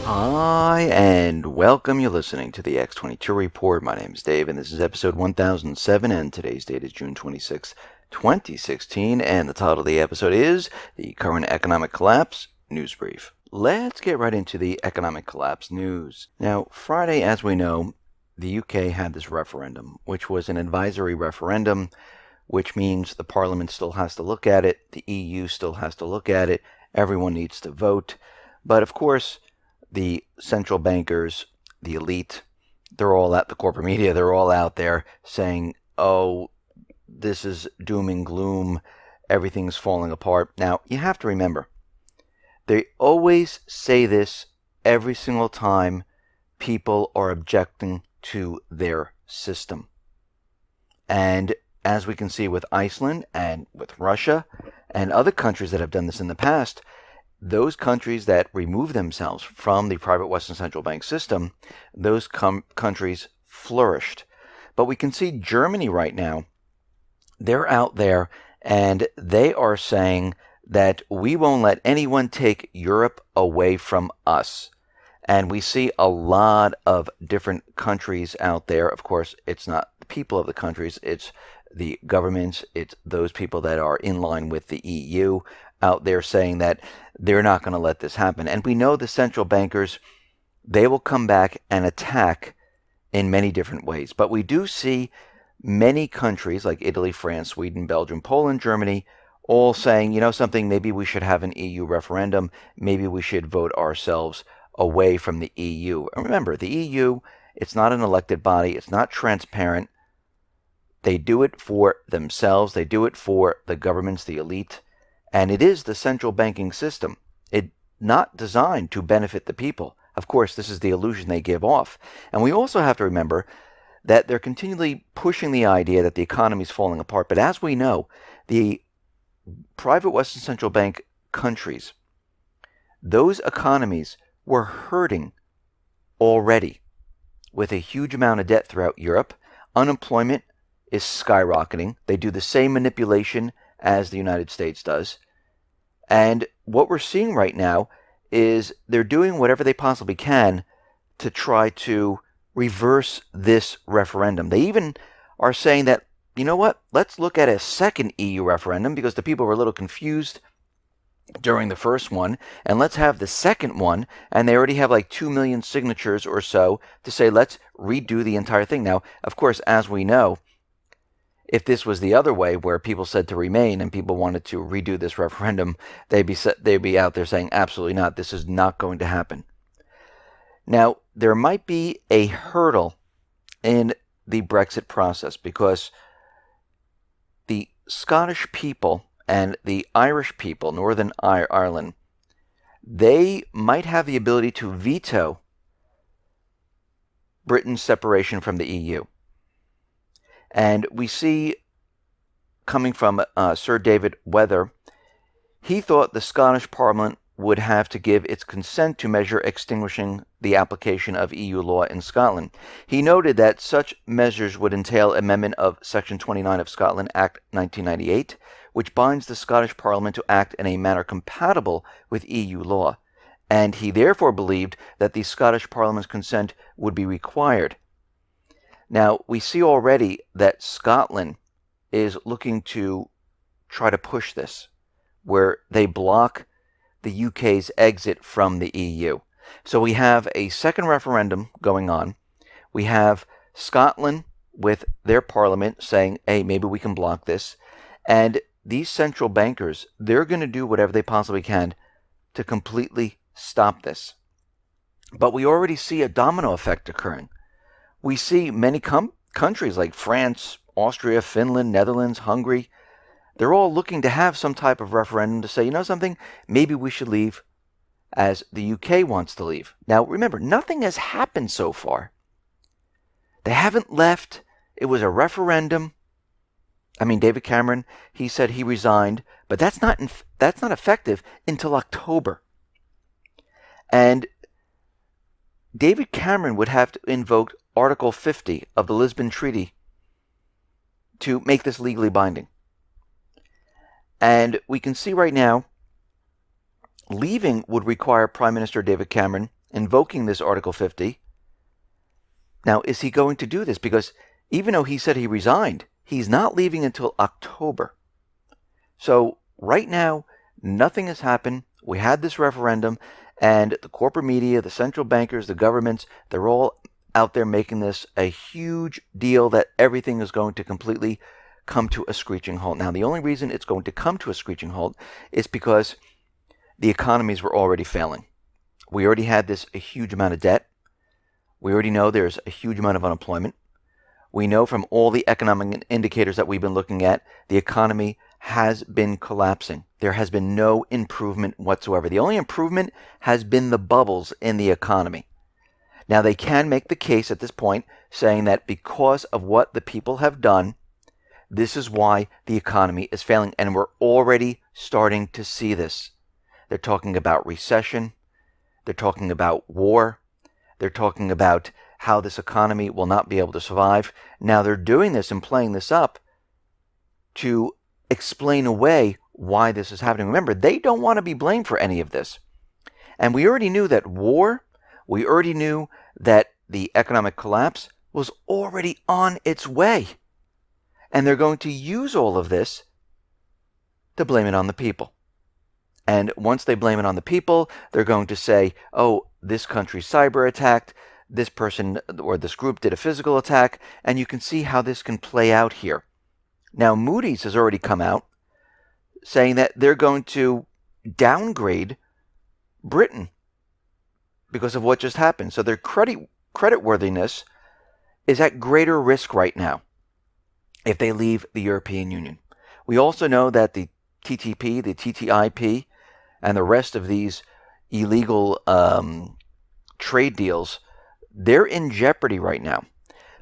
Hi, and welcome. You're listening to the X22 Report. My name is Dave, and this is episode 1007, and today's date is June 26, 2016, and the title of the episode is The Current Economic Collapse News Brief. Let's get right into the economic collapse news. Now, Friday, as we know, the UK had this referendum, which was an advisory referendum, which means the Parliament still has to look at it, the EU still has to look at it, everyone needs to vote, but of course, the central bankers, the elite, they're all at the corporate media, they're all out there saying, oh, this is doom and gloom, everything's falling apart. Now, you have to remember, they always say this every single time people are objecting to their system. And as we can see with Iceland and with Russia and other countries that have done this in the past, those countries that remove themselves from the private Western central bank system, those countries flourished. But we can see Germany right now, they're out there and they are saying that we won't let anyone take Europe away from us. And we see a lot of different countries out there. Of course, it's not the people of the countries, it's the governments, it's those people that are in line with the EU out there saying that they're not going to let this happen. And we know the central bankers, they will come back and attack in many different ways. But we do see many countries like Italy, France, Sweden, Belgium, Poland, Germany, all saying, you know something, maybe we should have an EU referendum. Maybe we should vote ourselves away from the EU. And remember, the EU, it's not an elected body. It's not transparent. They do it for themselves. They do it for the governments, the elite. And it is the central banking system. It's not designed to benefit the people. Of course, this is the illusion they give off. And we also have to remember that they're continually pushing the idea that the economy is falling apart. But as we know, the private Western central bank countries, those economies were hurting already with a huge amount of debt throughout Europe. Unemployment is skyrocketing. They do the same manipulation as the United States does. And what we're seeing right now is they're doing whatever they possibly can to try to reverse this referendum. They even are saying that, you know what, let's look at a second EU referendum because the people were a little confused during the first one, and let's have the second one, and they already have like 2 million signatures or so to say let's redo the entire thing. Now, of course, as we know, if this was the other way, where people said to remain and people wanted to redo this referendum, they'd be out there saying, absolutely not, this is not going to happen. Now, there might be a hurdle in the Brexit process because the Scottish people and the Irish people, Northern Ireland, they might have the ability to veto Britain's separation from the EU. And we see, coming from Sir David Weather, he thought the Scottish Parliament would have to give its consent to measure extinguishing the application of EU law in Scotland. He noted that such measures would entail amendment of Section 29 of Scotland Act 1998, which binds the Scottish Parliament to act in a manner compatible with EU law, and he therefore believed that the Scottish Parliament's consent would be required. Now, we see already that Scotland is looking to try to push this, where they block the UK's exit from the EU. So we have a second referendum going on. We have Scotland with their parliament saying, hey, maybe we can block this. And these central bankers, they're going to do whatever they possibly can to completely stop this. But we already see a domino effect occurring. We see many countries like France, Austria, Finland, Netherlands, Hungary, they're all looking to have some type of referendum to say, you know something, maybe we should leave as the UK wants to leave. Now, remember, nothing has happened so far. They haven't left. It was a referendum. I mean, David Cameron, he said he resigned, but that's not effective until October. And David Cameron would have to invoke Article 50 of the Lisbon Treaty to make this legally binding. And we can see right now, leaving would require Prime Minister David Cameron invoking this Article 50. Now, is he going to do this? Because even though he said he resigned, he's not leaving until October. So right now, nothing has happened. We had this referendum, and the corporate media, the central bankers, the governments, they're all out there making this a huge deal that everything is going to completely come to a screeching halt. Now, the only reason it's going to come to a screeching halt is because the economies were already failing. We already had a huge amount of debt. We already know there's a huge amount of unemployment. We know from all the economic indicators that we've been looking at, the economy has been collapsing. There has been no improvement whatsoever. The only improvement has been the bubbles in the economy. Now, they can make the case at this point saying that because of what the people have done, this is why the economy is failing. And we're already starting to see this. They're talking about recession. They're talking about war. They're talking about how this economy will not be able to survive. Now, they're doing this and playing this up to explain away why this is happening. Remember, they don't want to be blamed for any of this. And we already knew that war, we already knew that the economic collapse was already on its way. And they're going to use all of this to blame it on the people. And once they blame it on the people, they're going to say, oh, this country cyber attacked, this person or this group did a physical attack, and you can see how this can play out here. Now, Moody's has already come out saying that they're going to downgrade Britain because of what just happened. So their creditworthiness is at greater risk right now if they leave the European Union. We also know that the TTP, the TTIP, and the rest of these illegal trade deals, they're in jeopardy right now.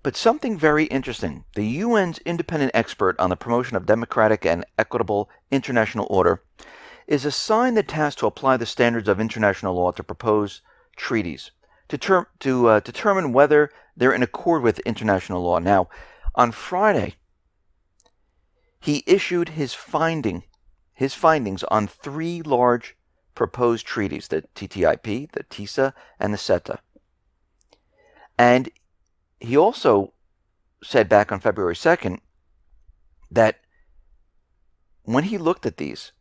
But something very interesting, the UN's independent expert on the promotion of democratic and equitable international order is assigned the task to apply the standards of international law to propose treaties, to determine whether they're in accord with international law. Now, on Friday, he issued his findings on 3 large proposed treaties, the TTIP, the TISA, and the CETA. And he also said back on February 2nd that when he looked at these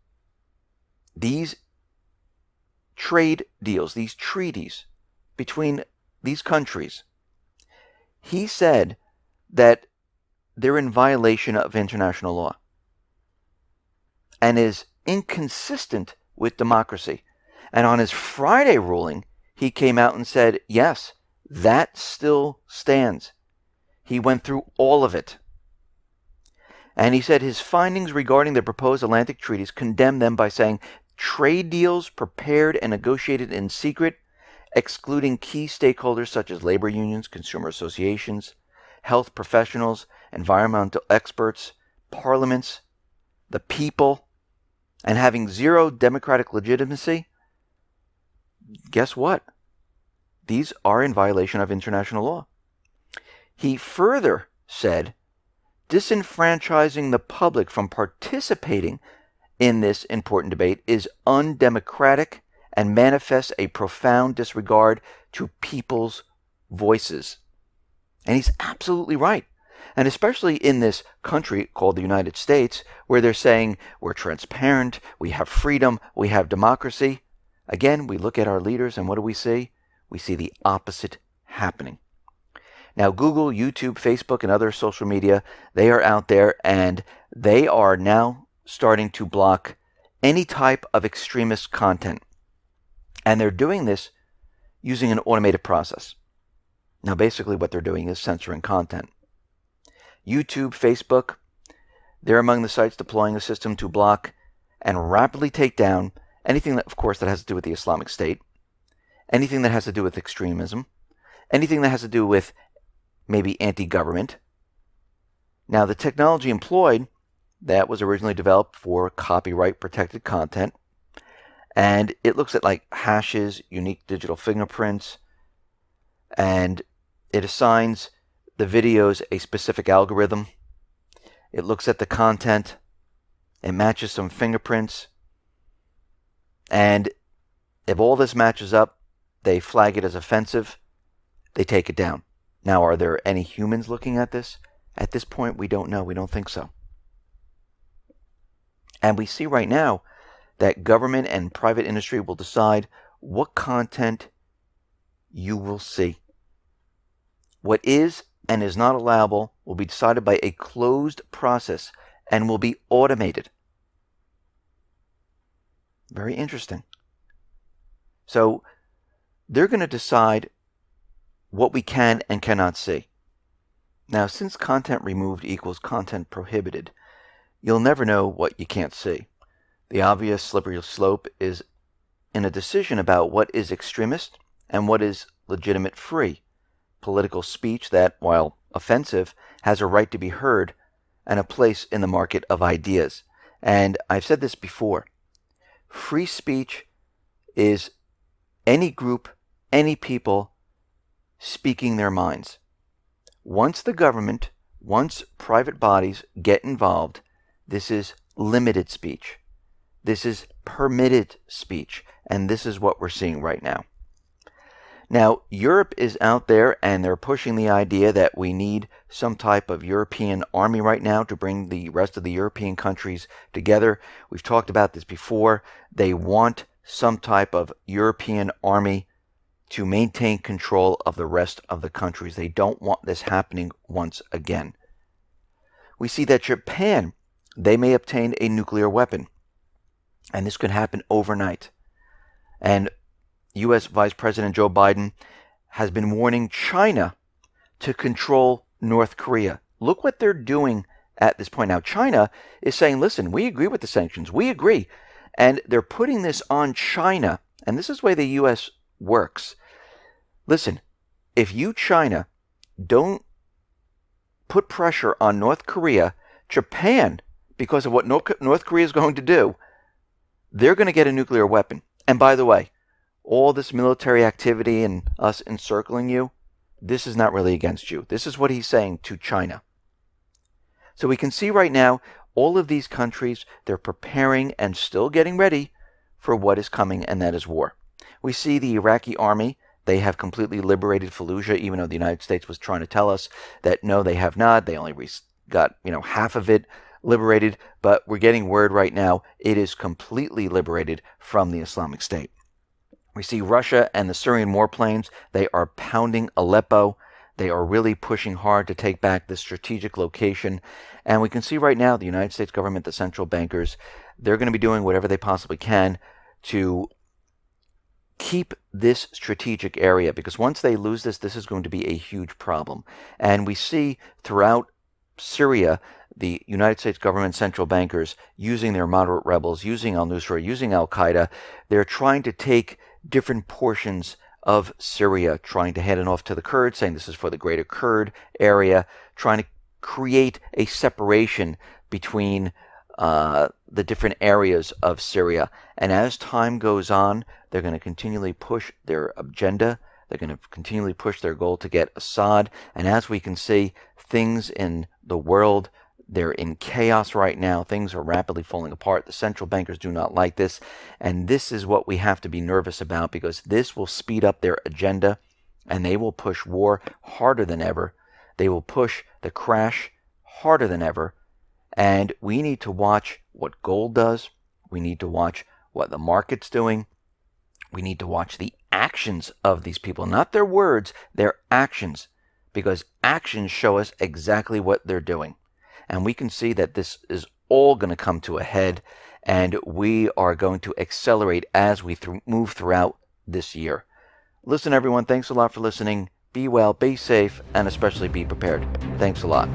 trade deals, these treaties between these countries, he said that they're in violation of international law and is inconsistent with democracy. And on his Friday ruling, he came out and said, yes, that still stands. He went through all of it. And he said his findings regarding the proposed Atlantic treaties condemn them by saying trade deals prepared and negotiated in secret, excluding key stakeholders such as labor unions, consumer associations, health professionals, environmental experts, parliaments, the people, and having zero democratic legitimacy, guess what? These are in violation of international law. He further said, disenfranchising the public from participating in this important debate is undemocratic and manifests a profound disregard to people's voices. And he's absolutely right. And especially in this country called the United States, where they're saying we're transparent, we have freedom, we have democracy. Again, we look at our leaders and what do we see? We see the opposite happening. Now, Google, YouTube, Facebook, and other social media, they are out there and they are now starting to block any type of extremist content. And they're doing this using an automated process. Now, basically what they're doing is censoring content. YouTube, Facebook, they're among the sites deploying a system to block and rapidly take down anything that, of course, that has to do with the Islamic State, anything that has to do with extremism, anything that has to do with maybe anti-government. Now, the technology employed, that was originally developed for copyright-protected content, and it looks at like hashes, unique digital fingerprints, and it assigns the videos a specific algorithm. It looks at the content, it matches some fingerprints, and if all this matches up, they flag it as offensive, they take it down. Now, are there any humans looking at this? At this point, we don't know. We don't think so. And we see right now that government and private industry will decide what content you will see. What is and is not allowable will be decided by a closed process and will be automated. Very interesting. So they're going to decide what we can and cannot see. Now, since content removed equals content prohibited, you'll never know what you can't see. The obvious slippery slope is in a decision about what is extremist and what is legitimate free political speech that, while offensive, has a right to be heard and a place in the market of ideas. And I've said this before. Free speech is any group, any people speaking their minds. Once the government, once private bodies get involved, this is limited speech. This is permitted speech. And this is what we're seeing right now. Now, Europe is out there and they're pushing the idea that we need some type of European army right now to bring the rest of the European countries together. We've talked about this before. They want some type of European army to maintain control of the rest of the countries. They don't want this happening once again. We see that Japan, they may obtain a nuclear weapon. And this could happen overnight. And U.S. Vice President Joe Biden has been warning China to control North Korea. Look what they're doing at this point. Now, China is saying, listen, we agree with the sanctions. We agree. And they're putting this on China. And this is the way the U.S. works. Listen, if you, China, don't put pressure on North Korea, Japan, because of what North Korea is going to do, they're going to get a nuclear weapon. And by the way, all this military activity and us encircling you, this is not really against you. This is what he's saying to China. So we can see right now, all of these countries, they're preparing and still getting ready for what is coming, and that is war. We see the Iraqi army, they have completely liberated Fallujah, even though the United States was trying to tell us that no, they have not. They only got, half of it liberated, but we're getting word right now it is completely liberated from the Islamic State. We see Russia and the Syrian warplanes. They are pounding Aleppo. They are really pushing hard to take back this strategic location. And we can see right now the United States government, the central bankers, they're going to be doing whatever they possibly can to keep this strategic area. Because once they lose this, this is going to be a huge problem. And we see throughout Syria, the United States government central bankers using their moderate rebels, using al-Nusra, using al-Qaeda. They're trying to take different portions of Syria, trying to hand it off to the Kurds, saying this is for the greater Kurd area, trying to create a separation between the different areas of Syria. And as time goes on, they're going to continually push their agenda. They're going to continually push their goal to get Assad. And as we can see, things in the world, they're in chaos right now. Things are rapidly falling apart. The central bankers do not like this. And this is what we have to be nervous about, because this will speed up their agenda and they will push war harder than ever. They will push the crash harder than ever. And we need to watch what gold does. We need to watch what the market's doing. We need to watch the actions of these people, not their words, their actions, because actions show us exactly what they're doing. And we can see that this is all going to come to a head, and we are going to accelerate as we move throughout this year. Listen, everyone, thanks a lot for listening. Be well, be safe, and especially be prepared. Thanks a lot.